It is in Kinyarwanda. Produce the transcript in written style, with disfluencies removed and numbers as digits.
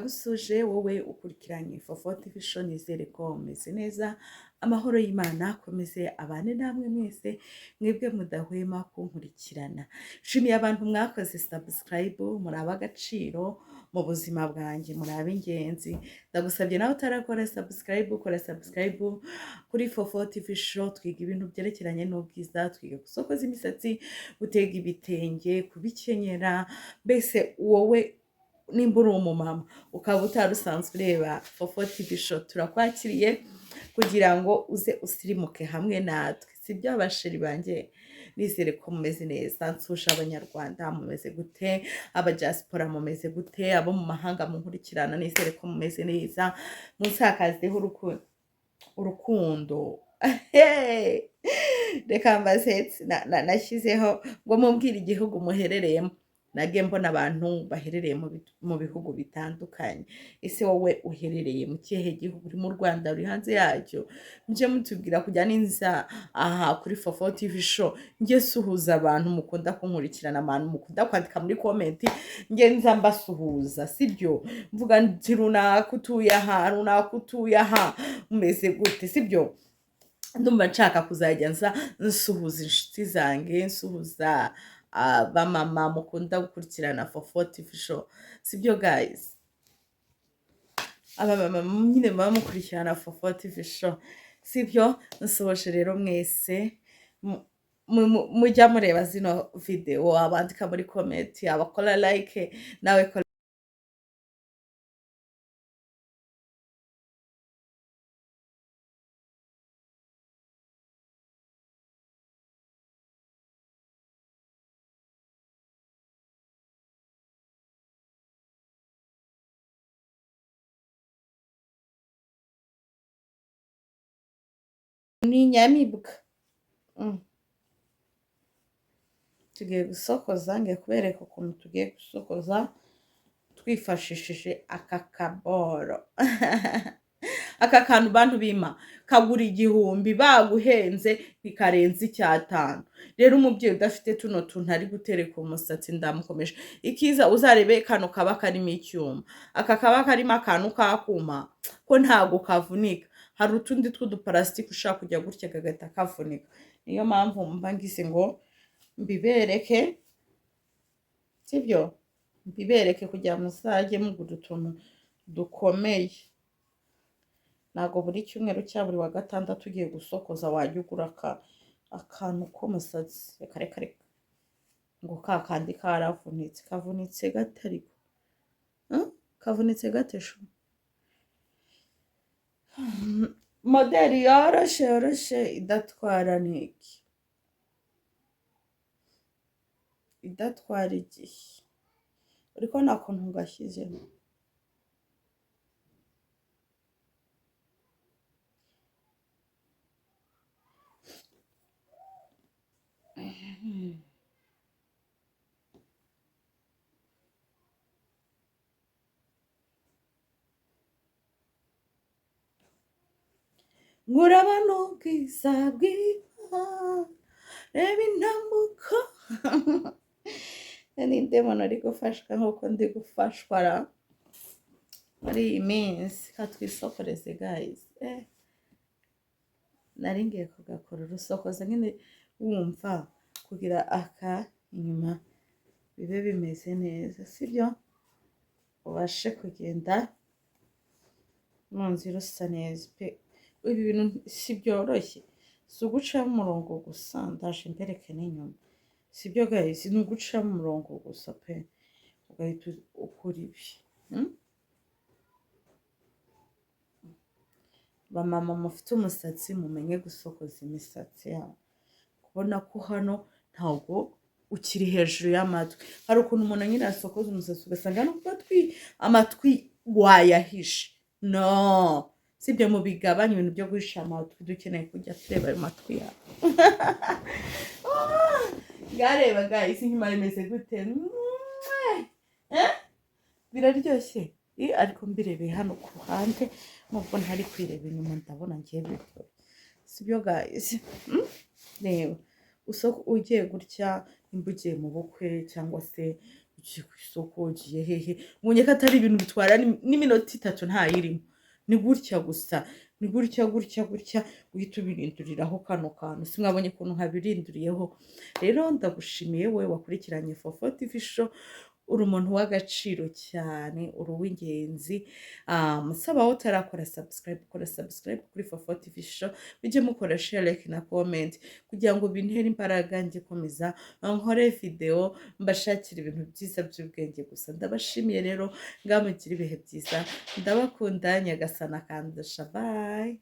ndagusuje wowe ukurikiranye Fofo TV show, nizere ko umeze neza. Amahoro y'Imana akomeze abane namwe mwese mwebwe mudahwema kunkurikirana. Nshimiye abantu mwakoze subscribe, muri ab'agaciro mu buzima bwanjye, muri ab'ingenzi. Ndagusabye nawe utarakora subscribe, ukora subscribe kuri Fofo TV show. Twiga ibintu byerekeranye n'ubwiza, twiga gusokoza imisatsi, gutega ibitenge, kubikenyera. Mbese wowe nimba uri umumama ukaba utari usanzwe ureba Fofo TV show, turakwakiriye kugira ngo uze usirimuke hamwe natwe. Sibyo abasheri banjye, nizere ko mumeze neza. Nsuje abanyarwanda, mumeze gute? Abadiaspora mumeze gute? Abo mu mahanga munkurikirana, nizere ko mumeze neza. Munsakazeho urukundo. Reka mbasetse nashyizeho ngo mumbwire igihugu muherereyemo. Nage mbona abantu baherereye mu bihugu bitandukanye. Ese wowe uherereye mu kihe gihugu? Uri mu Rwanda, uri hanze yacyo? Muje mutubwira kujya ninza aha kuri Fofo TV show. Nge suhuza abantu mukunda kunkurikirana, abantu mukunda kwandika muri comment, nge nza mbasuhuza, sibyo? Mvuga nti runaka utuye aha, runaka utuye aha, umeze gute, sibyo? Ndumva nshaka kuzajya nza nsuhuza inshuti zanjye, nsuhuza abamama mukunda gukurikirana Fofo TV show, sibyo guys? Abamama nyine baba mukurikirana Fofo TV show, sibyo? Nsohoje rero mwese mujya mureba zino video, abandika muri comment, abakora like, nawe kora ni nyamibwa. Tugiye gusokoza, ngiye kubereka ukuntu tugiye gusokoza twifashishije aka kaboro. Aka kantu bantu bima kagura 1000, baguhenze bikarenza 5. Rero umubyeyi udafite tuno tuntu ari gutereka umusatsi, ndamukomeje. Ikiza uzarebe kano kaba karimo icyuma, aka kaba karimo akantu kakuma ko ntago kavunika. Hari utundi tw'uduparasitike ushaka kujya gutya kagahita kavunika. Niyo mpamvu mba ngize ngo mbibereke, sibyo? Mbibereke kugira muzajye mugura utuntu dukomeye. Nago buri cyumweru cya buri wa gatandatu ugiye gusokoza wajya ugura akantu k'umusatsi. Reka ngo kakandi karavunitse. Kavunitse gate ariko? Kavunitse gate sho? Modeli yoroshe idatwara niki, idatwara igihe. Uriko nakuntu ngashyizeho. Ngurabana ubwiza bw'Imana, reba intambuko. Ninde muntu ari gufashwa nk'uko ndi gufashwa muri iyi minsi? Katwisokoreze guys. Nari ngiye kugakora urusokoza nyine wumva kugira aka inyuma bibe bimeze neza, sibyo? Ubashe kugenda mu nzira usa neza pe. Ibi bintu si byoroshye, si ugucamo umurongo gusa. Ndaje mbereke n'inyuma, sibyo guys? Ni ugucamo umurongo gusa pe, ugahita ukora ibi. Bamama mufite umusatsi mumenye gusokoza imisatsi yawe. Kubona ko hano ntabwo ukiri hejuru y'amatwi. Hari ukuntu umuntu nyine asokoza umusatsi ugasanga amatwi wayahishe. No, sibyo? Mu bigabanya ibintu byo guhisha amatwi, dukeneye kujya tureba ayo matwi yawe. Yareba guys, inyuma rimeze gute? Biraryoshye. Ariko mbirebeye hano ku ruhande, nubwo ntari kwireba inyuma, ndabona ngiye biryoshye, sibyo guys? Reba ugiye gutya, nimba ugiye mu bukwe cyangwa se ugiye ku isoko ugiye hehe ubonye ko atari ibintu bitwara n'iminota 3 ntayirimo ni gutya gusa ni gutya gutya gutya uhita ubirinduriraho kano kantu simwabonye ukuntu nkabirinduriyeho rero ndagushimiye wowe wakurikiranye Fofo TV show uri umuntu w'agaciro cyane uri uw'ingenzi musaba aho utarakora subscribe kora subscribe kuri Fofo TV show bijye mukora share like na comment kugira ngo bintere imbaraga njye komeza nkore video mbashakira ibintu byiza by'ubwenge gusa ndabashimiye rero ngamugire ibihe byiza ndabakunda nyagasana kandasha bye